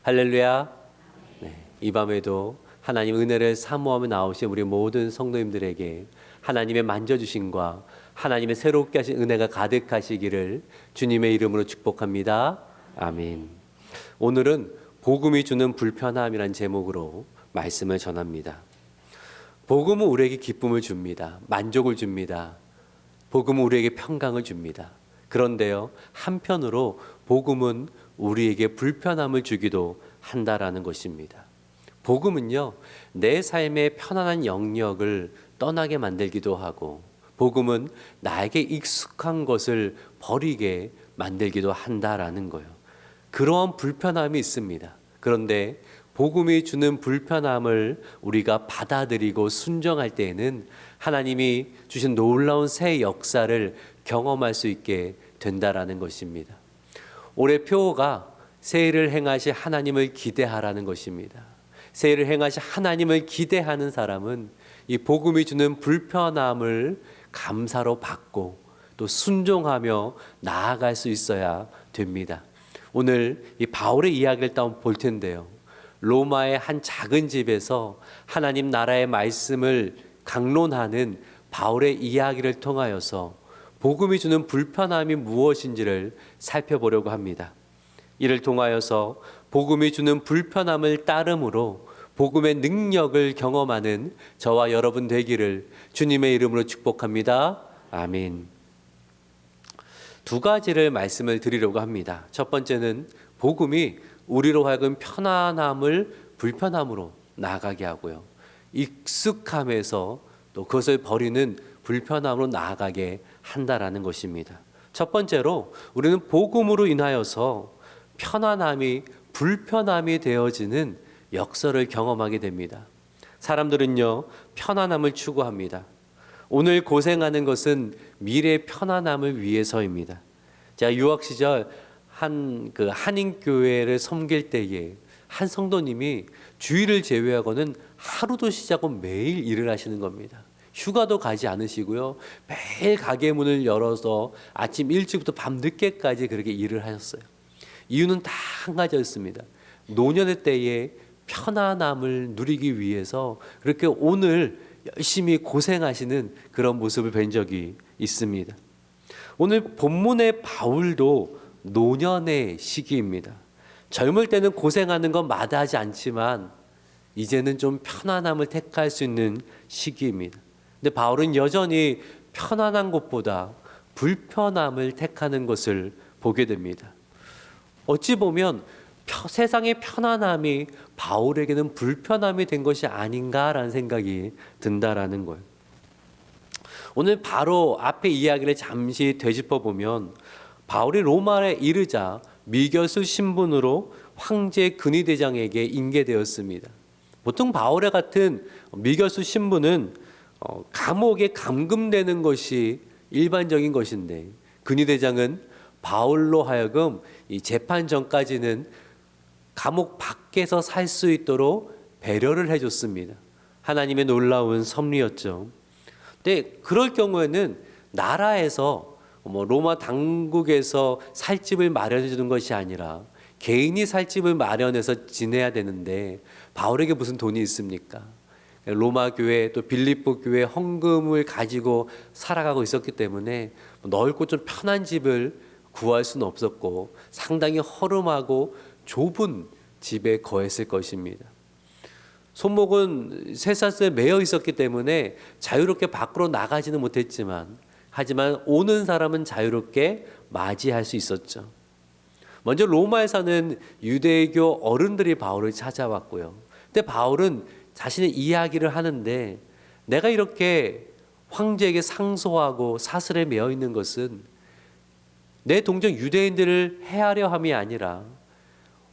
할렐루야. 네, 이 밤에도 하나님 은혜를 사모하며 나오신 우리 모든 성도님들에게 하나님의 만져주심과 하나님의 새롭게 하신 은혜가 가득하시기를 주님의 이름으로 축복합니다. 아멘. 오늘은 복음이 주는 불편함이란 제목으로 말씀을 전합니다. 복음은 우리에게 기쁨을 줍니다. 만족을 줍니다. 복음은 우리에게 평강을 줍니다. 그런데요, 한편으로 복음은 우리에게 불편함을 주기도 한다라는 것입니다. 복음은요, 내 삶의 편안한 영역을 떠나게 만들기도 하고, 복음은 나에게 익숙한 것을 버리게 만들기도 한다라는 거예요. 그러한 불편함이 있습니다. 그런데 복음이 주는 불편함을 우리가 받아들이고 순종할 때에는 하나님이 주신 놀라운 새 역사를 경험할 수 있게 된다라는 것입니다. 올해 표어가 새해를 행하실 하나님을 기대하라는 것입니다. 새해를 행하실 하나님을 기대하는 사람은 이 복음이 주는 불편함을 감사로 받고 또 순종하며 나아갈 수 있어야 됩니다. 오늘 이 바울의 이야기를 볼 텐데요. 로마의 한 작은 집에서 하나님 나라의 말씀을 강론하는 바울의 이야기를 통하여서 복음이 주는 불편함이 무엇인지를 살펴보려고 합니다. 이를 통하여서 복음이 주는 불편함을 따름으로 복음의 능력을 경험하는 저와 여러분 되기를 주님의 이름으로 축복합니다. 아멘. 두 가지를 말씀을 드리려고 합니다. 첫 번째는 복음이 우리로 하여금 편안함을 불편함으로 나아가게 하고요. 익숙함에서 또 그것을 버리는 불편함으로 나아가게 한다라는 것입니다. 첫 번째로 우리는 복음으로 인하여서 편안함이 불편함이 되어지는 역사를 경험하게 됩니다. 사람들은요, 편안함을 추구합니다. 오늘 고생하는 것은 미래의 편안함을 위해서입니다. 제가 유학 시절 한인교회를 섬길 때에 한 성도님이 주일을 제외하고는 하루도 쉬지 않고 매일 일을 하시는 겁니다. 휴가도 가지 않으시고요, 매일 가게 문을 열어서 아침 일찍부터 밤 늦게까지 그렇게 일을 하셨어요. 이유는 다 한 가지였습니다. 노년의 때에 편안함을 누리기 위해서 그렇게 오늘 열심히 고생하시는 그런 모습을 뵌 적이 있습니다. 오늘 본문의 바울도 노년의 시기입니다. 젊을 때는 고생하는 건 마다하지 않지만 이제는 좀 편안함을 택할 수 있는 시기입니다. 근데 바울은 여전히 편안한 것보다 불편함을 택하는 것을 보게 됩니다. 어찌 보면 세상의 편안함이 바울에게는 불편함이 된 것이 아닌가라는 생각이 든다라는 거예요. 오늘 바로 앞에 이야기를 잠시 되짚어 보면 바울이 로마에 이르자 미결수 신분으로 황제 근위대장에게 인계되었습니다. 보통 바울의 같은 미결수 신분은 감옥에 감금되는 것이 일반적인 것인데 근위대장은 바울로 하여금 이 재판 전까지는 감옥 밖에서 살 수 있도록 배려를 해줬습니다. 하나님의 놀라운 섭리였죠. 근데 그럴 경우에는 나라에서 로마 당국에서 살 집을 마련해 주는 것이 아니라 개인이 살 집을 마련해서 지내야 되는데 바울에게 무슨 돈이 있습니까? 로마 교회 또 빌립보 교회 헌금을 가지고 살아가고 있었기 때문에 넓고 좀 편한 집을 구할 수는 없었고 상당히 허름하고 좁은 집에 거했을 것입니다. 손목은 쇠사슬에 매여 있었기 때문에 자유롭게 밖으로 나가지는 못했지만 하지만 오는 사람은 자유롭게 맞이할 수 있었죠. 먼저 로마에 사는 유대교 어른들이 바울을 찾아왔고요. 근데 바울은 자신의 이야기를 하는데 내가 이렇게 황제에게 상소하고 사슬에 매여 있는 것은 내 동정 유대인들을 해하려 함이 아니라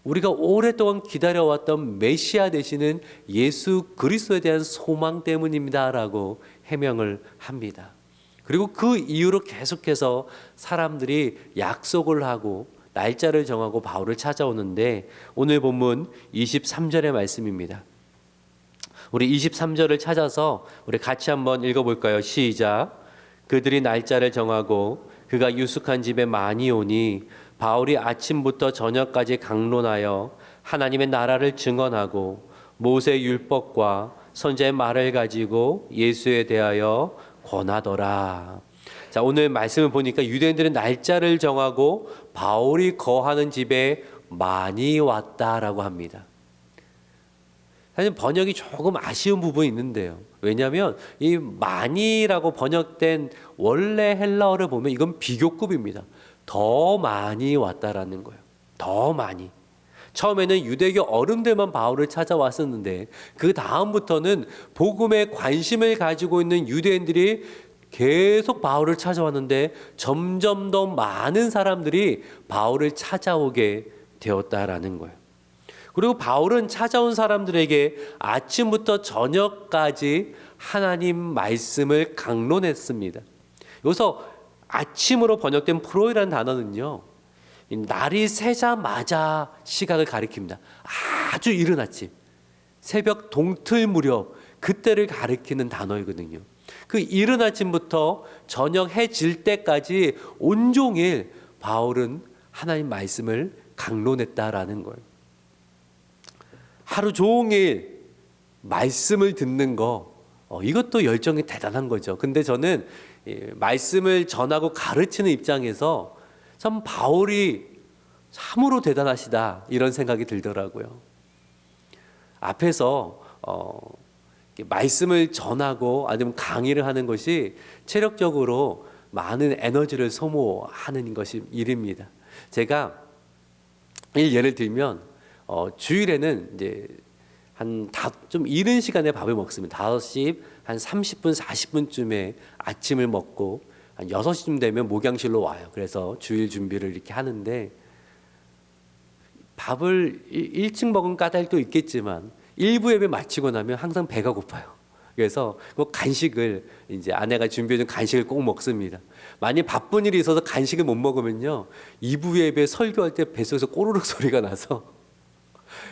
우리가 오랫동안 기다려왔던 메시아 되시는 예수 그리스도에 대한 소망 때문입니다라고 해명을 합니다. 그리고 그 이유로 계속해서 사람들이 약속을 하고 날짜를 정하고 바울을 찾아오는데 오늘 본문 23절의 말씀입니다. 우리 23절을 찾아서 우리 같이 한번 읽어볼까요? 시작. 그들이 날짜를 정하고 그가 유숙한 집에 많이 오니 바울이 아침부터 저녁까지 강론하여 하나님의 나라를 증언하고 모세 율법과 선지자의 말을 가지고 예수에 대하여 권하더라. 자, 오늘 말씀을 보니까 유대인들은 날짜를 정하고 바울이 거하는 집에 많이 왔다라고 합니다. 사실 번역이 조금 아쉬운 부분이 있는데요. 왜냐하면 이 많이라고 번역된 원래 헬라어를 보면 이건 비교급입니다. 더 많이 왔다라는 거예요. 더 많이. 처음에는 유대교 어른들만 바울을 찾아왔었는데 그 다음부터는 복음에 관심을 가지고 있는 유대인들이 계속 바울을 찾아왔는데 점점 더 많은 사람들이 바울을 찾아오게 되었다라는 거예요. 그리고 바울은 찾아온 사람들에게 아침부터 저녁까지 하나님 말씀을 강론했습니다. 여기서 아침으로 번역된 프로이라는 단어는요, 날이 새자마자 시각을 가리킵니다. 아주 이른 아침, 새벽 동틀 무렵, 그때를 가리키는 단어이거든요. 그 이른 아침부터 저녁 해 질 때까지 온종일 바울은 하나님 말씀을 강론했다라는 거예요. 하루 종일 말씀을 듣는 거, 이것도 열정이 대단한 거죠. 근데 저는 말씀을 전하고 가르치는 입장에서 참 바울이 참으로 대단하시다 이런 생각이 들더라고요. 앞에서 말씀을 전하고 아니면 강의를 하는 것이 체력적으로 많은 에너지를 소모하는 것이 일입니다. 제가 예를 들면 주일에는 이제 좀 이른 시간에 밥을 먹습니다. 5시 한 30분 40분쯤에 아침을 먹고 한 6시쯤 되면 목양실로 와요. 그래서 주일 준비를 이렇게 하는데 밥을 일찍 먹은 까닭도 있겠지만 일부 예배 마치고 나면 항상 배가 고파요. 그래서 그 간식을 이제 아내가 준비해준 간식을 꼭 먹습니다. 만약 바쁜 일이 있어서 간식을 못 먹으면요, 2부 예배 설교할 때 뱃속에서 꼬르륵 소리가 나서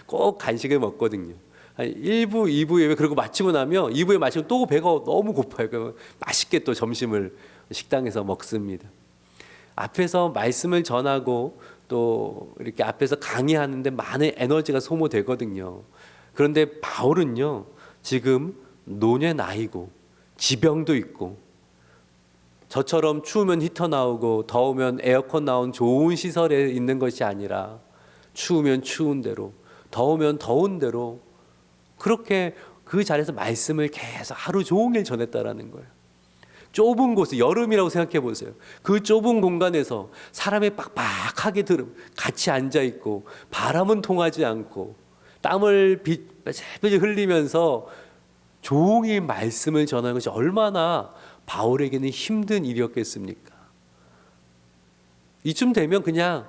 꼭 간식을 먹거든요. 1부, 2부 예배 그리고 마치고 나면 2부에 마시면 또 배가 너무 고파요. 그러면 맛있게 또 점심을 식당에서 먹습니다. 앞에서 말씀을 전하고 또 이렇게 앞에서 강의하는데 많은 에너지가 소모되거든요. 그런데 바울은요, 지금 노년의 나이고 지병도 있고 저처럼 추우면 히터 나오고 더우면 에어컨 나온 좋은 시설에 있는 것이 아니라 추우면 추운 대로 더우면 더운 대로 그렇게 그 자리에서 말씀을 계속 하루 종일 전했다라는 거예요. 좁은 곳에, 여름이라고 생각해 보세요. 그 좁은 공간에서 사람이 빡빡하게 같이 앉아 있고 바람은 통하지 않고 땀을 빗 흘리면서 종일 말씀을 전하는 것이 얼마나 바울에게는 힘든 일이었겠습니까? 이쯤 되면 그냥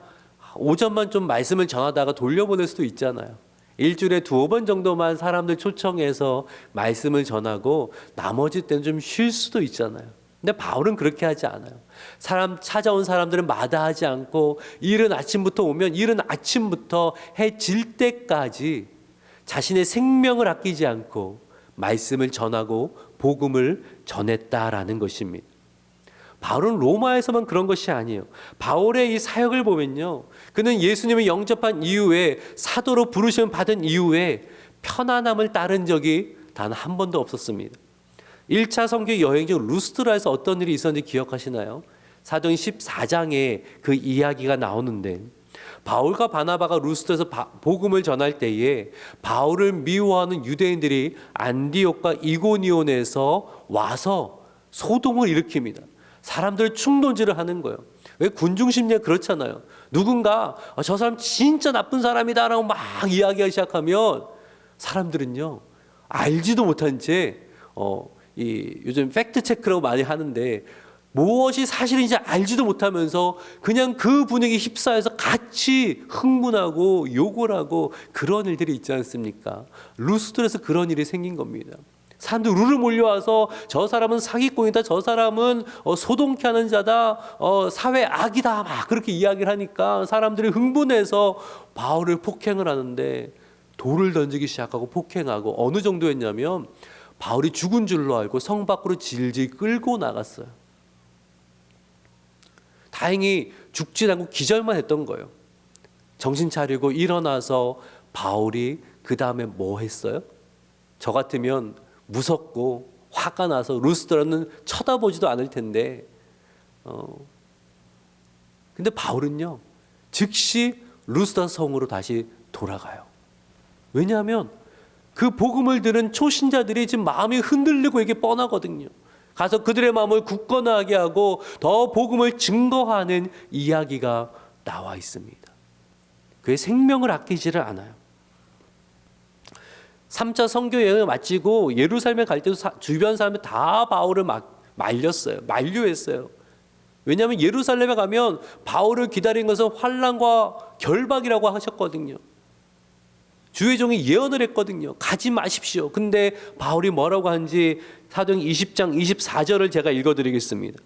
오전만 좀 말씀을 전하다가 돌려보낼 수도 있잖아요. 일주일에 2번 정도만 사람들 초청해서 말씀을 전하고 나머지 때는 좀 쉴 수도 있잖아요. 근데 바울은 그렇게 하지 않아요. 찾아온 사람들은 마다하지 않고 이른 아침부터 오면 이른 아침부터 해 질 때까지 자신의 생명을 아끼지 않고 말씀을 전하고 복음을 전했다라는 것입니다. 바울은 로마에서만 그런 것이 아니에요. 바울의 이 사역을 보면요, 그는 예수님을 영접한 이후에, 사도로 부르심을 받은 이후에 편안함을 따른 적이 단 한 번도 없었습니다. 1차 선교 여행 중 루스트라에서 어떤 일이 있었는지 기억하시나요? 사도행 14장에 그 이야기가 나오는데, 바울과 바나바가 루스트에서 복음을 전할 때에 바울을 미워하는 유대인들이 안디옥과 이고니온에서 와서 소동을 일으킵니다. 사람들 충동질을 하는 거예요. 왜? 군중 심리가 그렇잖아요. 누군가 저 사람 진짜 나쁜 사람이다라고 막 이야기하기 시작하면 사람들은요, 알지도 못한 채 요즘 팩트 체크라고 많이 하는데 무엇이 사실인지 알지도 못하면서 그냥 그 분위기 휩싸여서 같이 흥분하고 욕을 하고 그런 일들이 있지 않습니까? 루스트에서 그런 일이 생긴 겁니다. 사람들 우르르 몰려와서 저 사람은 사기꾼이다, 저 사람은 소동케 하는 자다, 사회 악이다, 막 그렇게 이야기를 하니까 사람들이 흥분해서 바울을 폭행을 하는데 돌을 던지기 시작하고 폭행하고 어느 정도였냐면 바울이 죽은 줄로 알고 성 밖으로 질질 끌고 나갔어요. 다행히 죽지 않고 기절만 했던 거예요. 정신 차리고 일어나서 바울이 그 다음에 뭐 했어요? 저 같으면 무섭고 화가 나서 루스드라는 쳐다보지도 않을 텐데 근데 바울은요 즉시 루스드라 성으로 다시 돌아가요. 왜냐하면 그 복음을 들은 초신자들이 지금 마음이 흔들리고 이게 뻔하거든요. 가서 그들의 마음을 굳건하게 하고 더 복음을 증거하는 이야기가 나와 있습니다. 그의 생명을 아끼지를 않아요. 3차 선교 여행을 마치고 예루살렘에 갈 때도 주변 사람들 다 바울을 말렸어요. 만류했어요. 왜냐하면 예루살렘에 가면 바울을 기다린 것은 환난과 결박이라고 하셨거든요. 주의 종이 예언을 했거든요. 가지 마십시오. 근데 바울이 뭐라고 하는지 사도행 20장 24절을 제가 읽어드리겠습니다.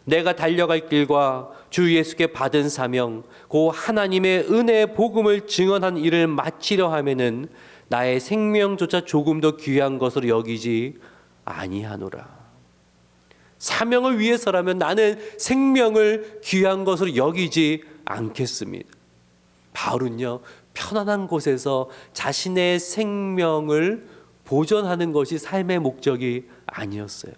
내가 달려갈 길과 주 예수께 받은 사명 고 하나님의 은혜의 복음을 증언한 일을 마치려 하면은 나의 생명조차 조금 더 귀한 것으로 여기지 아니하노라. 사명을 위해서라면 나는 생명을 귀한 것으로 여기지 않겠습니다. 바울은요 편안한 곳에서 자신의 생명을 보존하는 것이 삶의 목적이 아니었어요.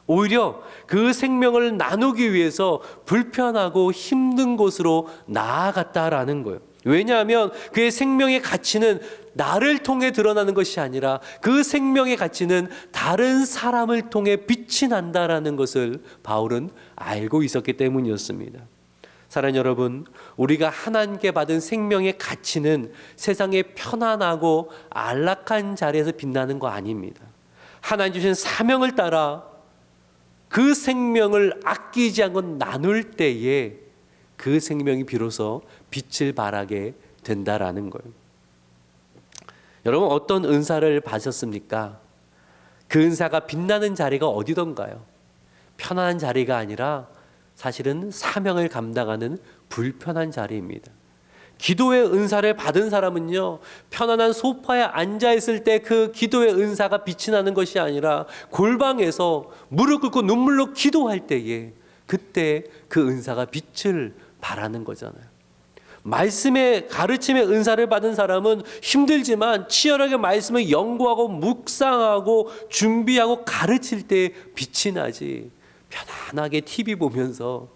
오히려 그 생명을 나누기 위해서 불편하고 힘든 곳으로 나아갔다라는 거예요. 왜냐하면 그의 생명의 가치는 나를 통해 드러나는 것이 아니라 그 생명의 가치는 다른 사람을 통해 빛이 난다라는 것을 바울은 알고 있었기 때문이었습니다. 사랑하는 여러분, 우리가 하나님께 받은 생명의 가치는 세상의 편안하고 안락한 자리에서 빛나는 거 아닙니다. 하나님 주신 사명을 따라 그 생명을 아끼지 않고 나눌 때에 그 생명이 비로소 빛을 발하게 된다라는 거예요. 여러분 어떤 은사를 받으셨습니까? 그 은사가 빛나는 자리가 어디던가요? 편안한 자리가 아니라 사실은 사명을 감당하는 불편한 자리입니다. 기도의 은사를 받은 사람은요 편안한 소파에 앉아있을 때 그 기도의 은사가 빛이 나는 것이 아니라 골방에서 무릎 꿇고 눈물로 기도할 때에 그때 그 은사가 빛을 발하는 거잖아요. 말씀의 가르침의 은사를 받은 사람은 힘들지만 치열하게 말씀을 연구하고 묵상하고 준비하고 가르칠 때 빛이 나지 편안하게 TV 보면서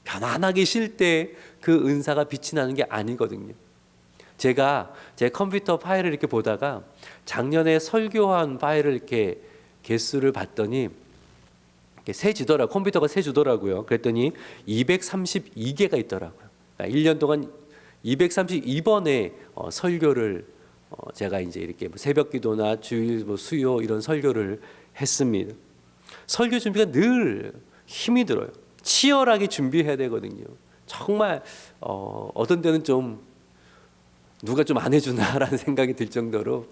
편안하게 쉴 때 그 은사가 빛이 나는 게 아니거든요. 제가 제 컴퓨터 파일을 이렇게 보다가 작년에 설교한 파일을 이렇게 개수를 봤더니 세지더라고요. 컴퓨터가 세주더라고요. 그랬더니 232개가 있더라고요. 1년 동안 232번의 설교를 제가 이제 이렇게 새벽 기도나 주일 수요 이런 설교를 했습니다. 설교 준비가 늘 힘이 들어요. 치열하게 준비해야 되거든요. 정말 어떤 때는 좀 누가 좀 안 해주나라는 생각이 들 정도로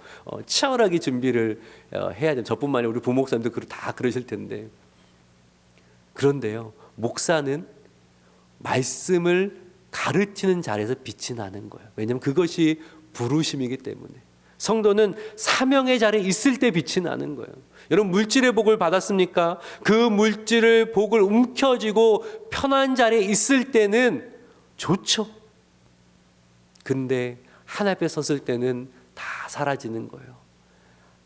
치열하게 준비를 해야 돼요. 저뿐만 아니라 우리 부목사님도 다 그러실 텐데. 그런데요, 목사는 말씀을 가르치는 자리에서 빛이 나는 거예요. 왜냐하면 그것이 부르심이기 때문에. 성도는 사명의 자리에 있을 때 빛이 나는 거예요. 여러분 물질의 복을 받았습니까? 그 물질의 복을 움켜쥐고 편한 자리에 있을 때는 좋죠. 근데 하나님 앞에 섰을 때는 다 사라지는 거예요.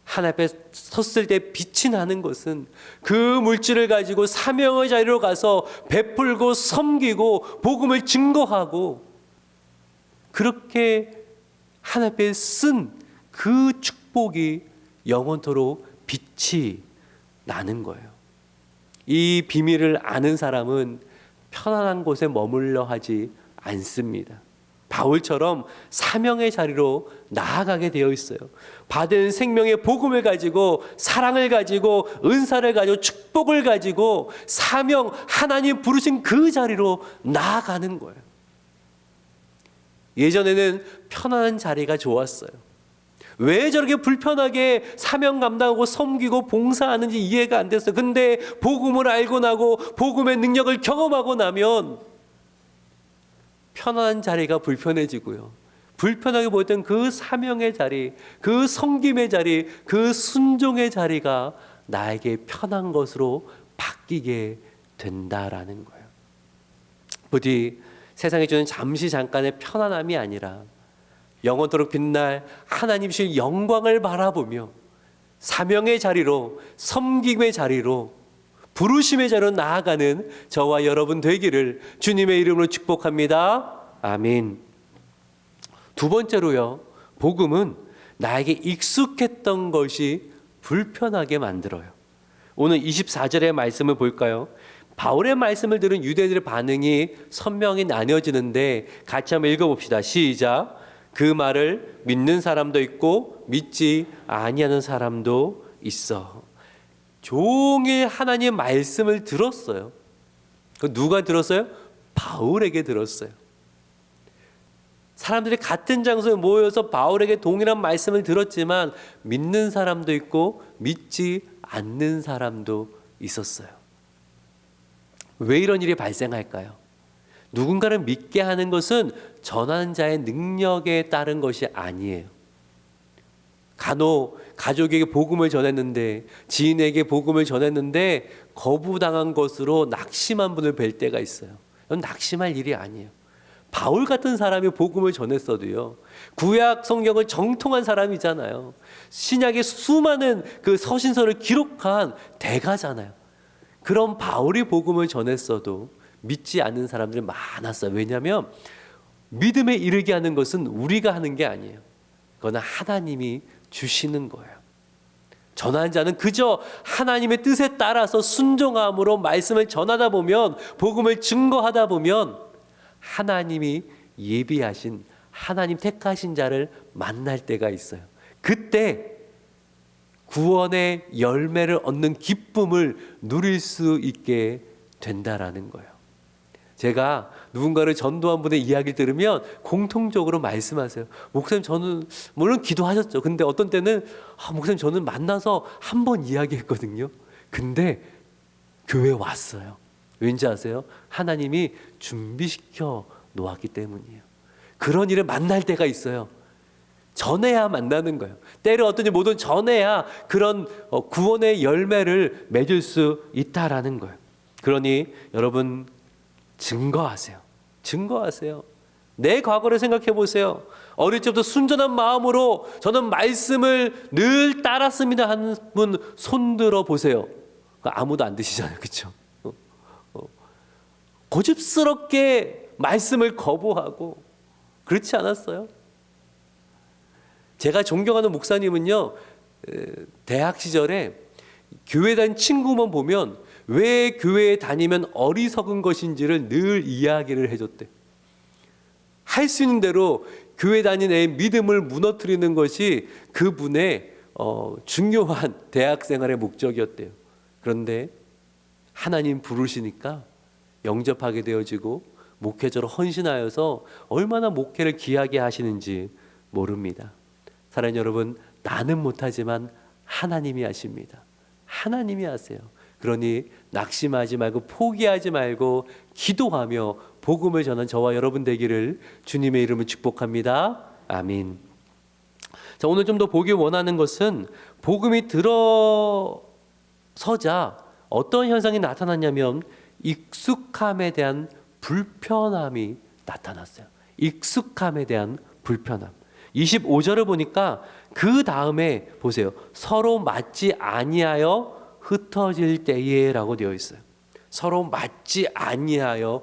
하나님 앞에 섰을 때 빛이 나는 것은 그 물질을 가지고 사명의 자리로 가서 베풀고 섬기고 복음을 증거하고 그렇게 하나님 앞에 쓴 그 축복이 영원토록 빛이 나는 거예요. 이 비밀을 아는 사람은 편안한 곳에 머물러 하지 않습니다. 바울처럼 사명의 자리로 나아가게 되어 있어요. 받은 생명의 복음을 가지고 사랑을 가지고 은사를 가지고 축복을 가지고 사명 하나님 부르신 그 자리로 나아가는 거예요. 예전에는 편안한 자리가 좋았어요. 왜 저렇게 불편하게 사명 감당하고 섬기고 봉사하는지 이해가 안 됐어요. 근데 복음을 알고 나고 복음의 능력을 경험하고 나면 편안한 자리가 불편해지고요. 불편하게 보였던 그 사명의 자리, 그 섬김의 자리, 그 순종의 자리가 나에게 편한 것으로 바뀌게 된다라는 거예요. 부디 세상에 주는 잠시 잠깐의 편안함이 아니라 영원토록 빛날 하나님이신 영광을 바라보며 사명의 자리로, 섬김의 자리로, 부르심의 자리로 나아가는 저와 여러분 되기를 주님의 이름으로 축복합니다. 아멘. 두 번째로요, 복음은 나에게 익숙했던 것이 불편하게 만들어요. 오늘 24절의 말씀을 볼까요? 바울의 말씀을 들은 유대인들의 반응이 선명히 나뉘어지는데 같이 한번 읽어봅시다. 시작. 그 말을 믿는 사람도 있고 믿지 아니하는 사람도 있어. 종일 하나님의 말씀을 들었어요. 누가 들었어요? 바울에게 들었어요. 사람들이 같은 장소에 모여서 바울에게 동일한 말씀을 들었지만 믿는 사람도 있고 믿지 않는 사람도 있었어요. 왜 이런 일이 발생할까요? 누군가를 믿게 하는 것은 전하는 자의 능력에 따른 것이 아니에요. 간혹 가족에게 복음을 전했는데, 지인에게 복음을 전했는데 거부당한 것으로 낙심한 분을 뵐 때가 있어요. 이건 낙심할 일이 아니에요. 바울 같은 사람이 복음을 전했어도요, 구약 성경을 정통한 사람이잖아요. 신약의 수많은 그 서신서를 기록한 대가잖아요. 그런 바울이 복음을 전했어도 믿지 않는 사람들이 많았어요. 왜냐하면 믿음에 이르게 하는 것은 우리가 하는 게 아니에요. 그거는 하나님이 주시는 거예요. 전하는 자는 그저 하나님의 뜻에 따라서 순종함으로 말씀을 전하다 보면, 복음을 증거하다 보면 하나님이 예비하신, 하나님 택하신 자를 만날 때가 있어요. 그때 구원의 열매를 얻는 기쁨을 누릴 수 있게 된다라는 거예요. 제가 누군가를 전도한 분의 이야기를 들으면 공통적으로 말씀하세요. 목사님, 저는 물론 기도하셨죠. 근데 어떤 때는 목사님, 저는 만나서 한 번 이야기했거든요. 근데 교회에 왔어요. 왠지 아세요? 하나님이 준비시켜 놓았기 때문이에요. 그런 일을 만날 때가 있어요. 전해야 만나는 거예요. 때로 어떤지 모든 전해야 그런 구원의 열매를 맺을 수 있다라는 거예요. 그러니 여러분, 증거하세요. 증거하세요. 내 과거를 생각해 보세요. 어릴 적부터 순전한 마음으로 저는 말씀을 늘 따랐습니다 하는 분 손들어 보세요. 아무도 안 드시잖아요. 그렇죠? 고집스럽게 말씀을 거부하고 그렇지 않았어요? 제가 존경하는 목사님은요, 대학 시절에 교회 다닌 친구만 보면 왜 교회에 다니면 어리석은 것인지를 늘 이야기를 해줬대. 할 수 있는 대로 교회 다니는 애의 믿음을 무너뜨리는 것이 그분의 중요한 대학 생활의 목적이었대요. 그런데 하나님 부르시니까 영접하게 되어지고 목회자로 헌신하여서 얼마나 목회를 귀하게 하시는지 모릅니다. 사랑하는 여러분, 나는 못하지만 하나님이 하십니다. 하나님이 하세요. 그러니 낙심하지 말고 포기하지 말고 기도하며 복음을 전한 저와 여러분 되기를 주님의 이름으로 축복합니다. 아멘. 자, 오늘 좀 더 보기 원하는 것은 복음이 들어서자 어떤 현상이 나타났냐면 익숙함에 대한 불편함이 나타났어요. 익숙함에 대한 불편함. 25절을 보니까 그 다음에 보세요. 서로 맞지 아니하여 흩어질 때에 라고 되어 있어요. 서로 맞지 아니하여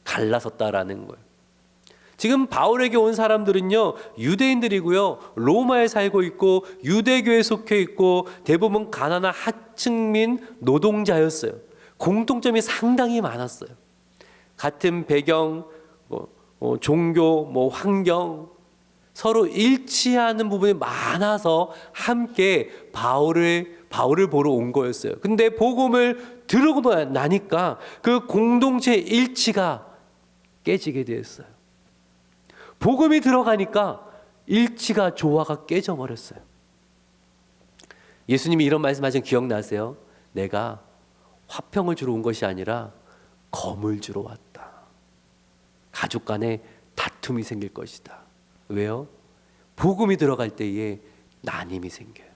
갈라섰다라는 거예요. 지금 바울에게 온 사람들은요, 유대인들이고요, 로마에 살고 있고 유대교에 속해 있고 대부분 가난한 하층민 노동자였어요. 공통점이 상당히 많았어요. 같은 배경, 종교, 환경, 서로 일치하는 부분이 많아서 함께 바울을 보러 온 거였어요. 근데 복음을 들고 나니까 그 공동체 일치가 깨지게 되었어요. 복음이 들어가니까 일치가, 조화가 깨져버렸어요. 예수님이 이런 말씀하신 기억나세요? 내가 화평을 주러 온 것이 아니라 검을 주러 왔다. 가족 간에 다툼이 생길 것이다. 왜요? 복음이 들어갈 때에 나눔이 생겨요.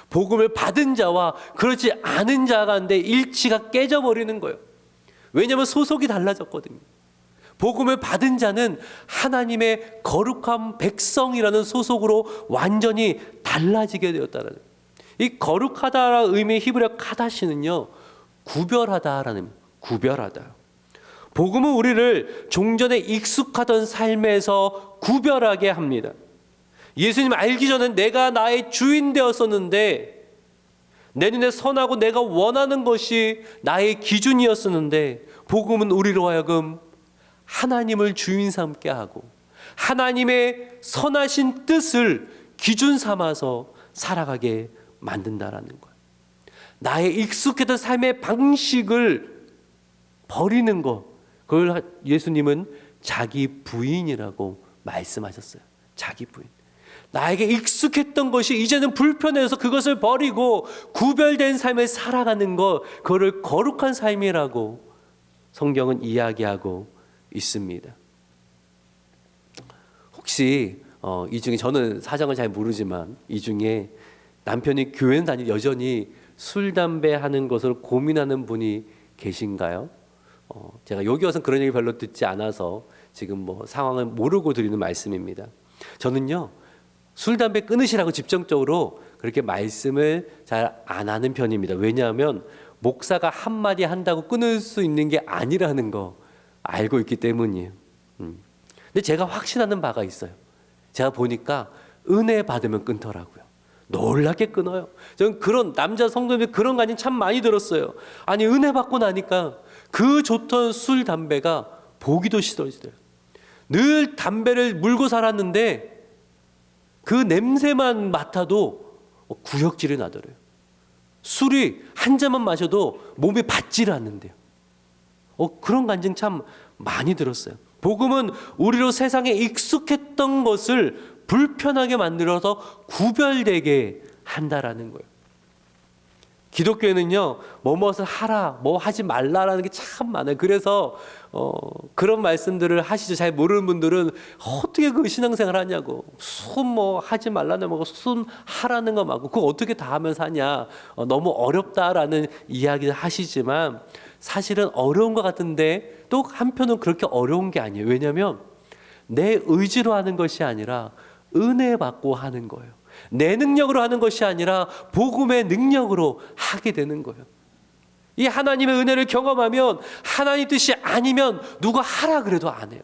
복음을 받은 자와 그렇지 않은 자 가운데 일치가 깨져버리는 거예요. 왜냐하면 소속이 달라졌거든요. 복음을 받은 자는 하나님의 거룩한 백성이라는 소속으로 완전히 달라지게 되었다는 거예요. 이 거룩하다라는 의미의 히브리어 카다시는요, 구별하다라는, 구별하다. 복음은 우리를 종전에 익숙하던 삶에서 구별하게 합니다. 예수님 알기 전엔 내가 나의 주인 되었었는데, 내 눈에 선하고 내가 원하는 것이 나의 기준이었었는데, 복음은 우리로 하여금 하나님을 주인 삼게 하고 하나님의 선하신 뜻을 기준 삼아서 살아가게 만든다라는 거예요. 나의 익숙했던 삶의 방식을 버리는 것, 그걸 예수님은 자기 부인이라고 말씀하셨어요. 자기 부인. 나에게 익숙했던 것이 이제는 불편해서 그것을 버리고 구별된 삶을 살아가는 것, 그거를 거룩한 삶이라고 성경은 이야기하고 있습니다. 혹시 이 중에, 저는 사정을 잘 모르지만 이 중에 남편이 교회는 다니고 여전히 술, 담배 하는 것을 고민하는 분이 계신가요? 제가 여기 와서 그런 얘기 별로 듣지 않아서 지금 뭐 상황을 모르고 드리는 말씀입니다. 저는요, 술, 담배 끊으시라고 집정적으로 그렇게 말씀을 잘 안 하는 편입니다. 왜냐하면 목사가 한마디 한다고 끊을 수 있는 게 아니라는 거 알고 있기 때문이에요. 근데 제가 확신하는 바가 있어요. 제가 보니까 은혜 받으면 끊더라고요. 놀랍게 끊어요. 저는 그런 남자 성도님들 그런 간증 참 많이 들었어요. 아니, 은혜 받고 나니까 그 좋던 술, 담배가 보기도 싫어지더라고요. 늘 담배를 물고 살았는데 그 냄새만 맡아도 구역질이 나더래요. 술이 한 잔만 마셔도 몸에 받지를 않는데요. 그런 간증 참 많이 들었어요. 복음은 우리로 세상에 익숙했던 것을 불편하게 만들어서 구별되게 한다라는 거예요. 기독교에는요, 뭐뭇을 하라, 뭐 하지 말라라는 게 참 많아요. 그래서 그런 말씀들을 하시죠. 잘 모르는 분들은 어떻게 그 신앙생활 하냐고, 순 뭐 하지 말라는 거고 순 하라는 거 맞고 그거 어떻게 다 하면 사냐, 너무 어렵다라는 이야기를 하시지만 사실은 어려운 것 같은데 또 한편은 그렇게 어려운 게 아니에요. 왜냐하면 내 의지로 하는 것이 아니라 은혜 받고 하는 거예요. 내 능력으로 하는 것이 아니라 복음의 능력으로 하게 되는 거예요. 이 하나님의 은혜를 경험하면 하나님 뜻이 아니면 누가 하라 그래도 안 해요.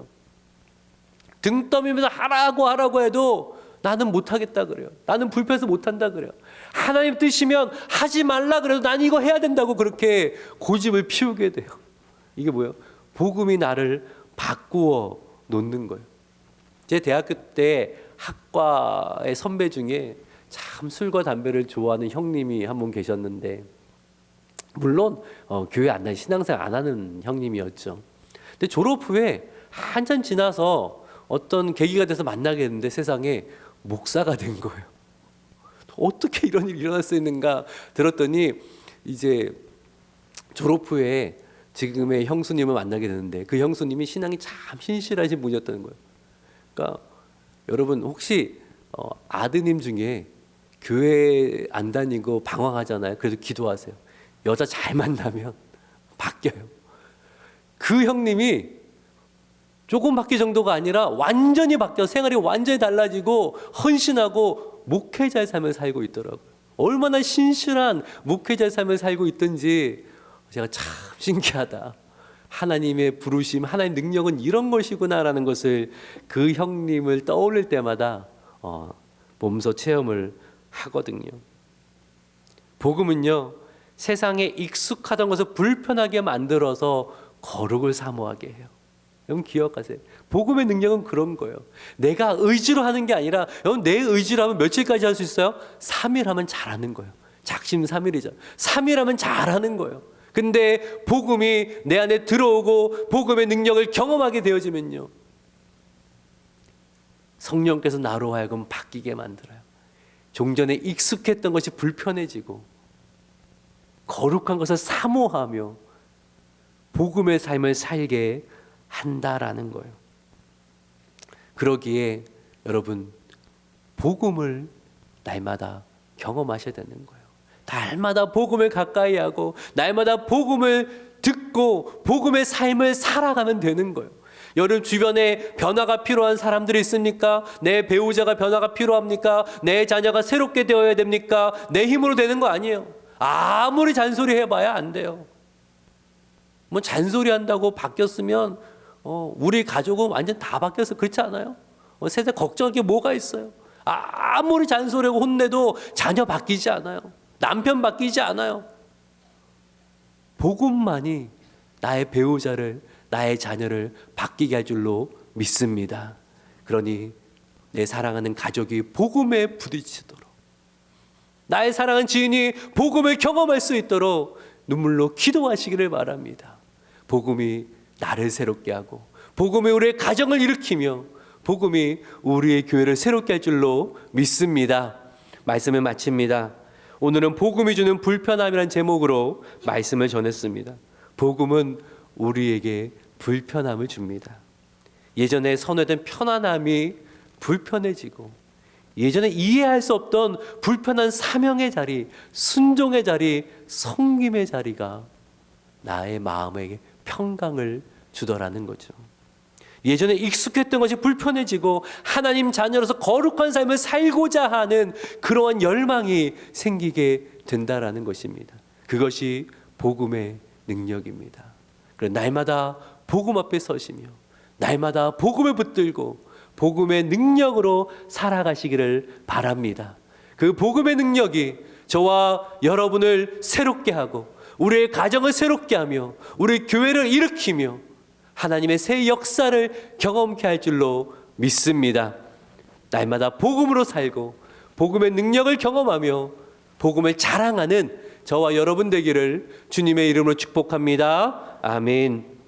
등 떠밀면서 하라고 해도 나는 못하겠다 그래요. 나는 불편해서 못한다 그래요. 하나님 뜻이면 하지 말라 그래도 난 이거 해야 된다고 그렇게 고집을 피우게 돼요. 이게 뭐예요? 복음이 나를 바꾸어 놓는 거예요. 제 대학교 때 학과의 선배 중에 참 술과 담배를 좋아하는 형님이 한 분 계셨는데, 물론 교회 안 다니 신앙생활 안 하는 형님이었죠. 근데 졸업 후에 한참 지나서 어떤 계기가 돼서 만나게 됐는데 세상에 목사가 된 거예요. 어떻게 이런 일이 일어날 수 있는가 들었더니 이제 졸업 후에 지금의 형수님을 만나게 되는데 그 형수님이 신앙이 참 신실하신 분이었다는 거예요. 그러니까 여러분 혹시 아드님 중에 교회 안 다니고 방황하잖아요. 그래도 기도하세요. 여자 잘 만나면 바뀌어요. 그 형님이 조금 바뀔 정도가 아니라 완전히 바뀌어 생활이 완전히 달라지고 헌신하고 목회자의 삶을 살고 있더라고요. 얼마나 신실한 목회자의 삶을 살고 있든지 제가 참 신기하다. 하나님의 부르심, 하나님의 능력은 이런 것이구나라는 것을 그 형님을 떠올릴 때마다 몸소 체험을 하거든요. 복음은요, 세상에 익숙하던 것을 불편하게 만들어서 거룩을 사모하게 해요. 여러분 기억하세요. 복음의 능력은 그런 거예요. 내가 의지로 하는 게 아니라, 여러분 내 의지로 하면 며칠까지 할 수 있어요? 3일 하면 잘하는 거예요. 작심 3일이죠. 3일 하면 잘하는 거예요. 근데 복음이 내 안에 들어오고 복음의 능력을 경험하게 되어지면요, 성령께서 나로 하여금 바뀌게 만들어요. 종전에 익숙했던 것이 불편해지고 거룩한 것을 사모하며 복음의 삶을 살게 한다라는 거예요. 그러기에 여러분 복음을 날마다 경험하셔야 되는 거예요. 날마다 복음을 가까이 하고 날마다 복음을 듣고 복음의 삶을 살아가면 되는 거예요. 여러분 주변에 변화가 필요한 사람들이 있습니까? 내 배우자가 변화가 필요합니까? 내 자녀가 새롭게 되어야 됩니까? 내 힘으로 되는 거 아니에요. 아무리 잔소리 해봐야 안 돼요. 뭐 잔소리 한다고 바뀌었으면 우리 가족은 완전 다 바뀌어서 그렇지 않아요? 세상 걱정할 게 뭐가 있어요? 아무리 잔소리하고 혼내도 자녀 바뀌지 않아요. 남편 바뀌지 않아요. 복음만이 나의 배우자를, 나의 자녀를 바뀌게 할 줄로 믿습니다. 그러니 내 사랑하는 가족이 복음에 부딪히도록, 나의 사랑하는 지인이 복음을 경험할 수 있도록 눈물로 기도하시기를 바랍니다. 복음이 나를 새롭게 하고, 복음이 우리의 가정을 일으키며, 복음이 우리의 교회를 새롭게 할 줄로 믿습니다. 말씀을 마칩니다. 오늘은 복음이 주는 불편함이라는 제목으로 말씀을 전했습니다. 복음은 우리에게 불편함을 줍니다. 예전에 선호했던 편안함이 불편해지고, 예전에 이해할 수 없던 불편한 사명의 자리, 순종의 자리, 섬김의 자리가 나의 마음에게 평강을 주더라는 거죠. 예전에 익숙했던 것이 불편해지고 하나님 자녀로서 거룩한 삶을 살고자 하는 그러한 열망이 생기게 된다라는 것입니다. 그것이 복음의 능력입니다. 그래서 날마다 복음 앞에 서시며 날마다 복음을 붙들고 복음의 능력으로 살아가시기를 바랍니다. 그 복음의 능력이 저와 여러분을 새롭게 하고 우리의 가정을 새롭게 하며 우리 교회를 일으키며 하나님의 새 역사를 경험케 할 줄로 믿습니다. 날마다 복음으로 살고 복음의 능력을 경험하며 복음을 자랑하는 저와 여러분 되기를 주님의 이름으로 축복합니다. 아멘.